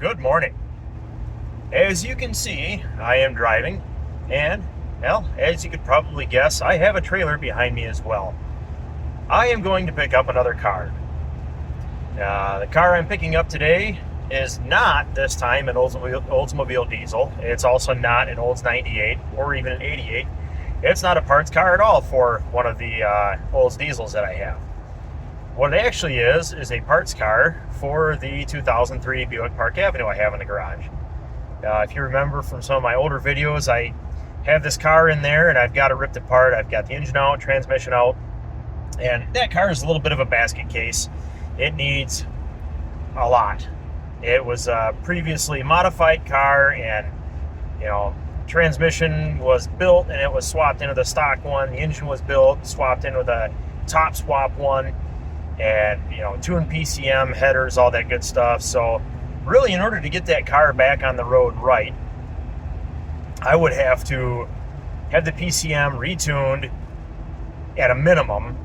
Good morning. As you can see, I am driving, and, well, as you could probably guess, I have a trailer behind me as well. I am going to pick up another car. The car I'm picking up today is not, this time, an Oldsmobile diesel. It's also not an Olds 98 or even an 88. It's not a parts car at all for one of the Olds diesels that I have. What it actually is a parts car for the 2003 Buick Park Avenue I have in the garage. If you remember from some of my older videos, I have this car in there and I've got it ripped apart. I've got the engine out, transmission out, and that car is a little bit of a basket case. It needs a lot. It was a previously modified car, and transmission was built and it was swapped into the stock one. The engine was built, swapped in with a top swap one, and tuned PCM, headers, all that good stuff. So really, in order to get that car back on the road right, I would have to have the PCM retuned at a minimum.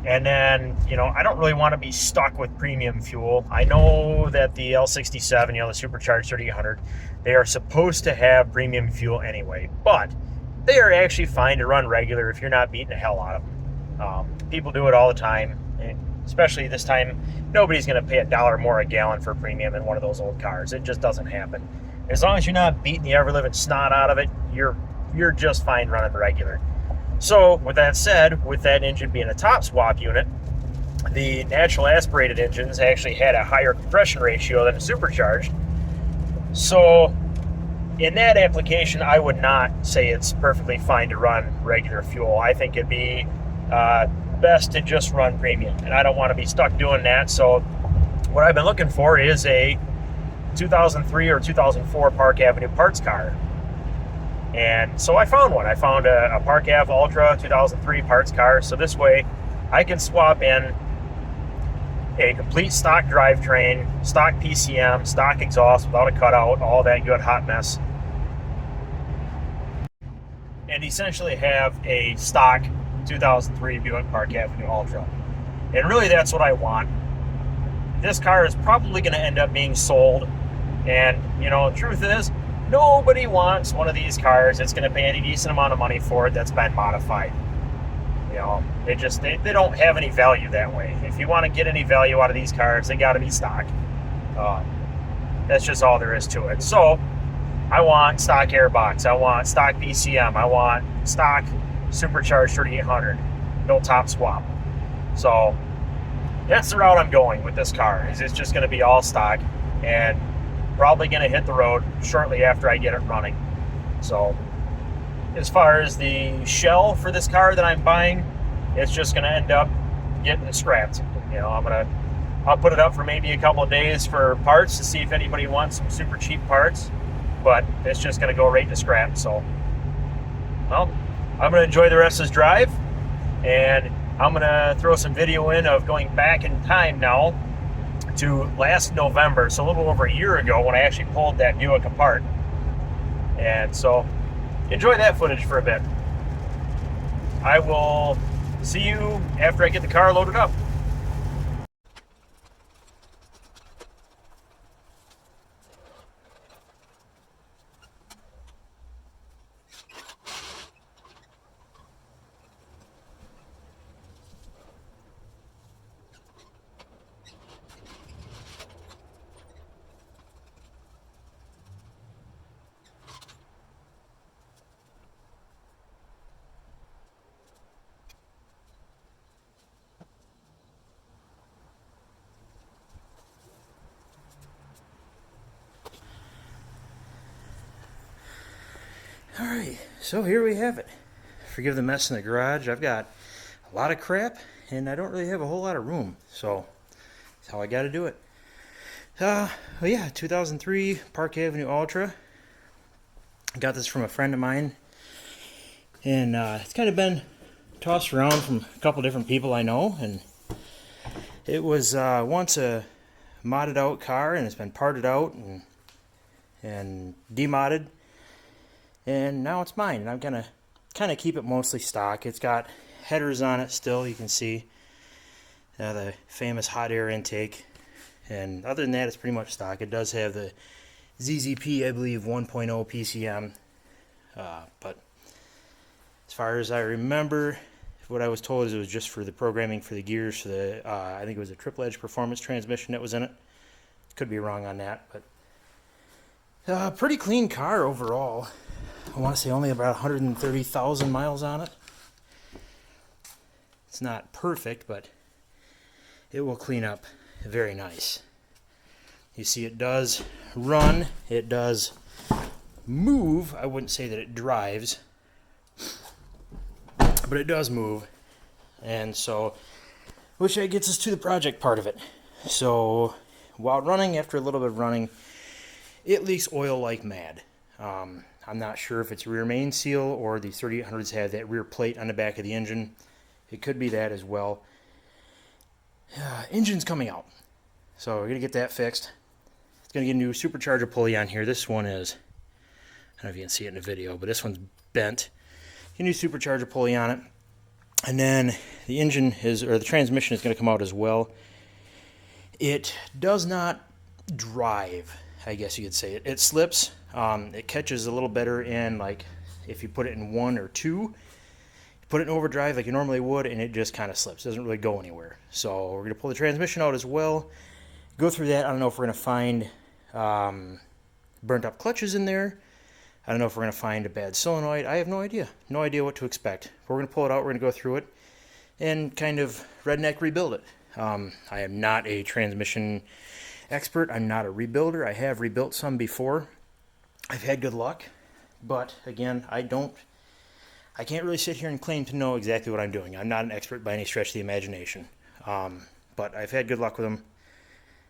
And then, I don't really want to be stuck with premium fuel. I know that the L67, the supercharged 3800, they are supposed to have premium fuel anyway, but they are actually fine to run regular if you're not beating the hell out of them. People do it all the time, and especially this time, nobody's going to pay $1 more a gallon for premium in one of those old cars. It just doesn't happen. As long as you're not beating the ever-living snot out of it, you're just fine running regular. So, with that said, with that engine being a top swap unit, the natural aspirated engines actually had a higher compression ratio than a supercharged. So, in that application, I would not say it's perfectly fine to run regular fuel. I think it'd be best to just run premium, and I don't want to be stuck doing that. So what I've been looking for is a 2003 or 2004 Park Avenue parts car, and so I found one. I found a Park Ave Ultra 2003 parts car, so this way I can swap in a complete stock drivetrain, stock PCM, stock exhaust without a cutout, all that good hot mess, and essentially have a stock 2003 Buick Park Avenue Ultra. And really, that's what I want. This car is probably going to end up being sold, and the truth is, nobody wants one of these cars that's going to pay any decent amount of money for it that's been modified. They don't have any value that way. If you want to get any value out of these cars, they got to be stock. That's just all there is to it. So I want stock airbox, I want stock PCM, I want stock supercharged 3800, no top swap. So that's the route I'm going with this car. It's just going to be all stock, and probably going to hit the road shortly after I get it running. So as far as the shell for this car that I'm buying, it's just going to end up getting scrapped. I'll put it up for maybe a couple of days for parts to see if anybody wants some super cheap parts, but it's just going to go right to scrap. So, well, I'm going to enjoy the rest of this drive, and I'm going to throw some video in of going back in time now to last November, so a little over a year ago, when I actually pulled that Buick apart. And so enjoy that footage for a bit. I will see you after I get the car loaded up. Alright, so here we have it. Forgive the mess in the garage. I've got a lot of crap, and I don't really have a whole lot of room, so that's how I got to do it. Well, yeah, 2003 Park Avenue Ultra. Got this from a friend of mine, and it's kind of been tossed around from a couple different people I know, and it was once a modded out car, and it's been parted out and demodded. And now it's mine, and I'm gonna kind of keep it mostly stock. It's got headers on it still, you can see the famous hot air intake. And other than that, it's pretty much stock. It does have the ZZP, I believe, 1.0 PCM. But as far as I remember, what I was told is it was just for the programming for the gears, for the I think it was a triple edge performance transmission that was in it. Could be wrong on that, but pretty clean car overall. I want to say only about 130,000 miles on it. It's not perfect, but it will clean up very nice. You see it does run, it does move. I wouldn't say that it drives, but it does move. And so, which gets us to the project part of it. So, while running, after a little bit of running, it leaks oil like mad. I'm not sure if it's rear main seal or the 3800s have that rear plate on the back of the engine. It could be that as well. Engine's coming out. So we're going to get that fixed. It's going to get a new supercharger pulley on here. This one is, I don't know if you can see it in the video, but this one's bent. Get a new supercharger pulley on it. And then the engine is, or the transmission is going to come out as well. It does not drive, I guess you could say. It slips. It catches a little better in, like, if you put it in 1 or 2. You put it in overdrive like you normally would, and it just kind of slips. It doesn't really go anywhere. So we're going to pull the transmission out as well. Go through that. I don't know if we're going to find burnt up clutches in there. I don't know if we're going to find a bad solenoid. I have no idea. No idea what to expect. But we're going to pull it out. We're going to go through it and kind of redneck rebuild it. I am not a transmission expert. I'm not a rebuilder. I have rebuilt some before. I've had good luck. But again, I can't really sit here and claim to know exactly what I'm doing. I'm not an expert by any stretch of the imagination. But I've had good luck with them.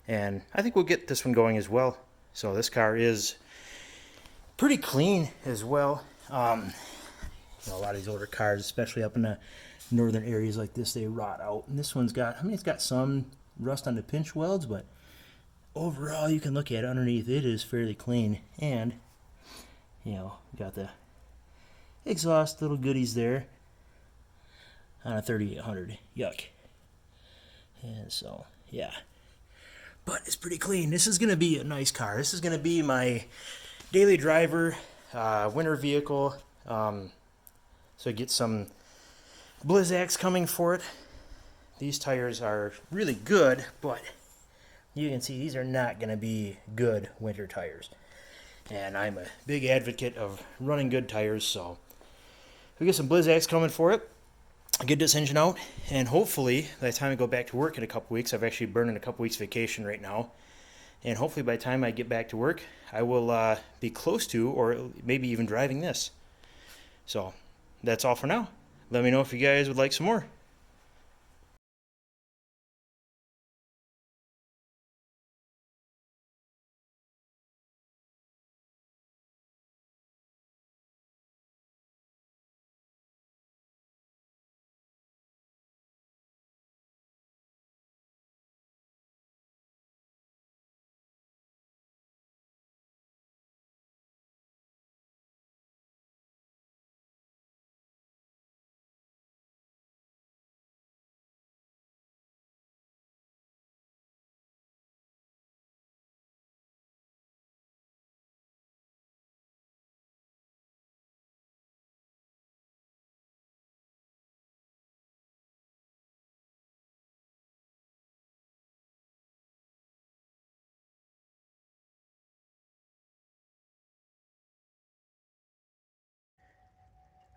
And I think we'll get this one going as well. So this car is pretty clean as well. A lot of these older cars, especially up in the northern areas like this, they rot out. And this one's got, it's got some rust on the pinch welds, but overall you can look at it underneath. It is fairly clean. And, got the exhaust little goodies there on a 3800. Yuck. And so, yeah. But it's pretty clean. This is going to be a nice car. This is going to be my daily driver, winter vehicle. So get some Blizzaks coming for it. These tires are really good, but you can see these are not going to be good winter tires. And I'm a big advocate of running good tires, so we get some Blizzaks coming for it. Get this engine out, and hopefully by the time I go back to work in a couple weeks, I've actually burning a couple weeks vacation right now, and hopefully by the time I get back to work, I will be close to, or maybe even driving this. So that's all for now. Let me know if you guys would like some more.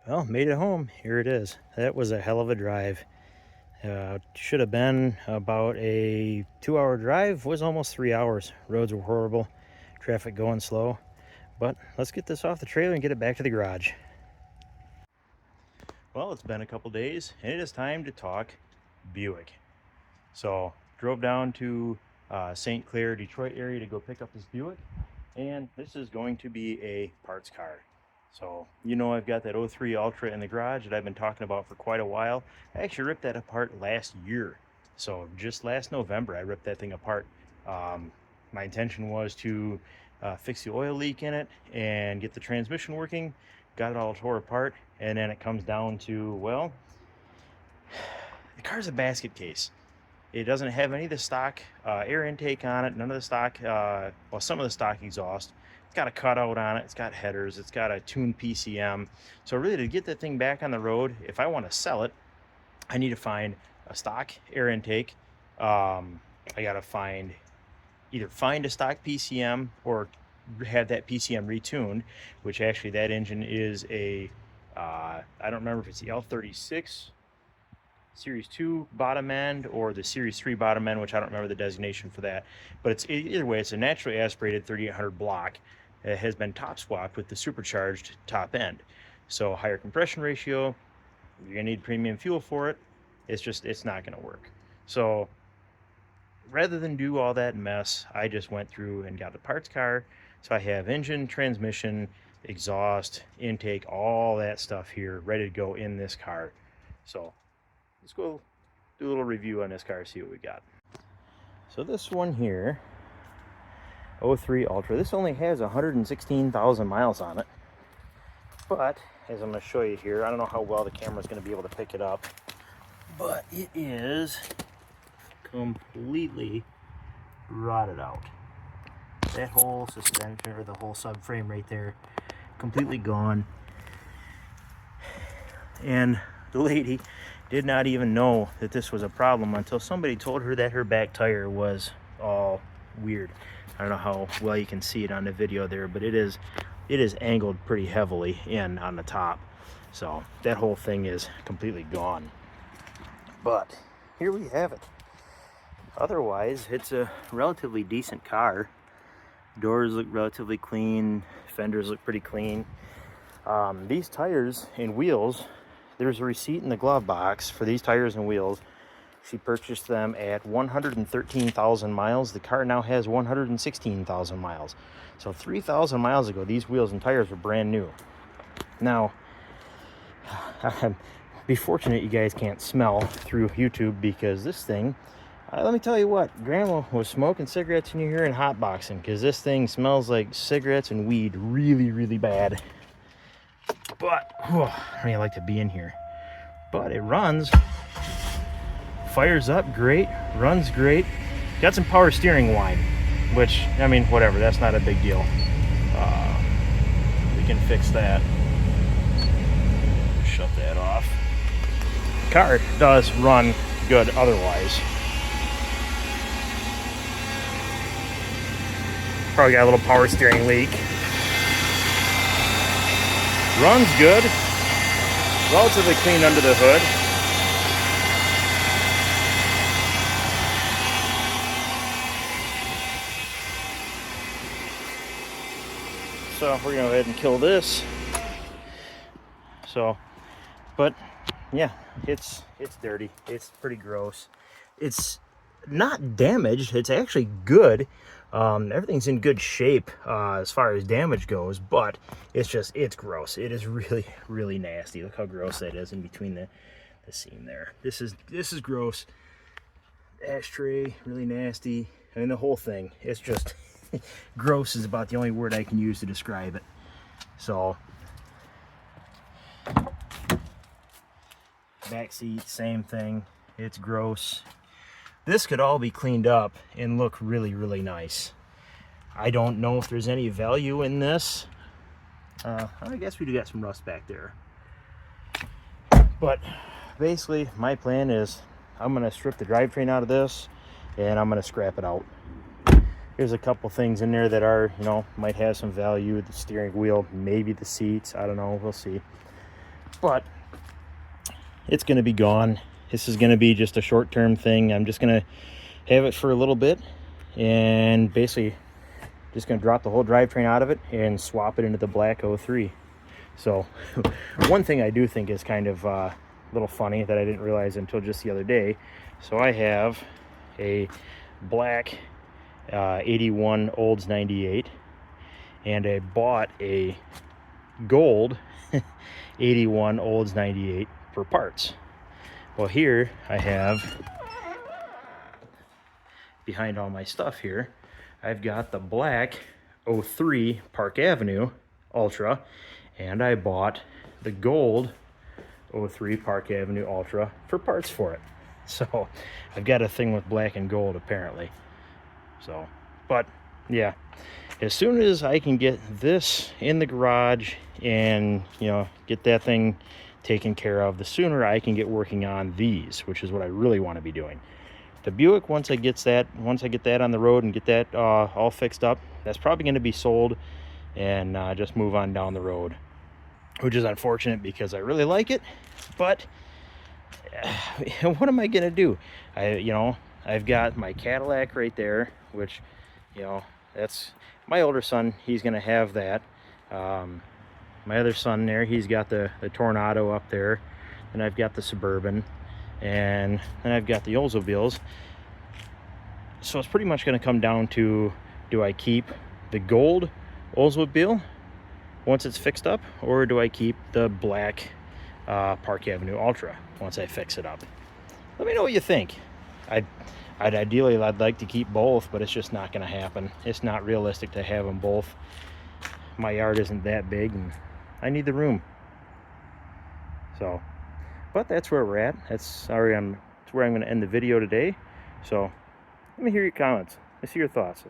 Well, made it home. Here it is. That was a hell of a drive. Should have been about a 2-hour drive. Was almost 3 hours. Roads were horrible. Traffic going slow. But let's get this off the trailer and get it back to the garage. Well, it's been a couple days, and it is time to talk Buick. So, drove down to St. Clair, Detroit area to go pick up this Buick, and this is going to be a parts car. So, I've got that '03 Ultra in the garage that I've been talking about for quite a while. I actually ripped that apart last year. So, just last November, I ripped that thing apart. My intention was to fix the oil leak in it and get the transmission working. Got it all tore apart, and then it comes down to, well, the car's a basket case. It doesn't have any of the stock air intake on it, none of the stock, well, some of the stock exhaust. It's got a cutout on it, it's got headers, it's got a tuned PCM. So really, to get that thing back on the road, if I want to sell it, I need to find a stock air intake. I got to either find a stock PCM or have that PCM retuned, which actually that engine is a, I don't remember if it's the L36 Series 2 bottom end or the Series 3 bottom end, which I don't remember the designation for that. But it's either way, it's a naturally aspirated 3800 block. It has been top swapped with the supercharged top end. So higher compression ratio, you're gonna need premium fuel for it. It's not gonna work. So rather than do all that mess, I just went through and got the parts car. So I have engine, transmission, exhaust, intake, all that stuff here ready to go in this car. So let's go do a little review on this car, see what we got. So this one here, 03 Ultra, this only has 116,000 miles on it. But as I'm going to show you here, I don't know how well the camera's going to be able to pick it up, but it is completely rotted out. That whole suspension, or the whole subframe right there, completely gone. And the lady did not even know that this was a problem until somebody told her that her back tire was all weird. I don't know how well you can see it on the video there, but it is angled pretty heavily in on the top. So that whole thing is completely gone. But here we have it. Otherwise, it's a relatively decent car. Doors look relatively clean. Fenders look pretty clean. These tires and wheels, there's a receipt in the glove box for these tires and wheels. She purchased them at 113,000 miles. The car now has 116,000 miles. So 3,000 miles ago, these wheels and tires were brand new. Now, be fortunate you guys can't smell through YouTube, because this thing, let me tell you what, Grandma was smoking cigarettes in here and hotboxing, because this thing smells like cigarettes and weed really, really bad. But I don't even like to be in here. But it runs, fires up great, runs great. Got some power steering whine, which, I mean, whatever, that's not a big deal. We can fix that. Shut that off. Car does run good otherwise. Probably got a little power steering leak. Runs good. Relatively clean under the hood. So we're gonna go ahead and kill this. So, but yeah, it's dirty. It's pretty gross. It's not damaged. It's actually good. Everything's in good shape as far as damage goes, but it's gross. It is really, really nasty. Look how gross that is in between the seam there. This is gross. Ashtray, really nasty. I mean, the whole thing, it's just gross is about the only word I can use to describe it. So back seat, same thing. It's gross. This could all be cleaned up and look really, really nice. I don't know if there's any value in this. I guess we do got some rust back there. But basically, my plan is I'm gonna strip the drivetrain out of this and I'm gonna scrap it out. There's a couple things in there that are, you know, might have some value. The steering wheel, maybe the seats, I don't know, we'll see. But it's gonna be gone. This is gonna be just a short-term thing. I'm just gonna have it for a little bit and basically just gonna drop the whole drivetrain out of it and swap it into the black 03. So one thing I do think is kind of a little funny that I didn't realize until just the other day. So I have a black 81 Olds 98 and I bought a gold 81 Olds 98 for parts. Well, here I have, behind all my stuff here, I've got the black 03 Park Avenue Ultra, and I bought the gold 03 Park Avenue Ultra for parts for it. So I've got a thing with black and gold apparently. So, but yeah, as soon as I can get this in the garage and, you know, get that thing taken care of, the sooner I can get working on these, which is what I really want to be doing. The Buick, once I get that on the road and get that all fixed up, that's probably going to be sold and just move on down the road, which is unfortunate because I really like it. But what am I gonna do? I've got my Cadillac right there, which, you know, that's my older son. He's gonna have that. My other son there, he's got the Tornado up there, and I've got the Suburban, and then I've got the Oldsmobiles. So it's pretty much gonna come down to, do I keep the gold Oldsmobile once it's fixed up, or do I keep the black Park Avenue Ultra once I fix it up? Let me know what you think. I'd ideally, I'd like to keep both, but it's just not going to happen. It's not realistic to have them both. My yard isn't that big, and I need the room. So, but that's where we're at. That's where I'm going to end the video today. So, let me hear your comments. Let's see your thoughts.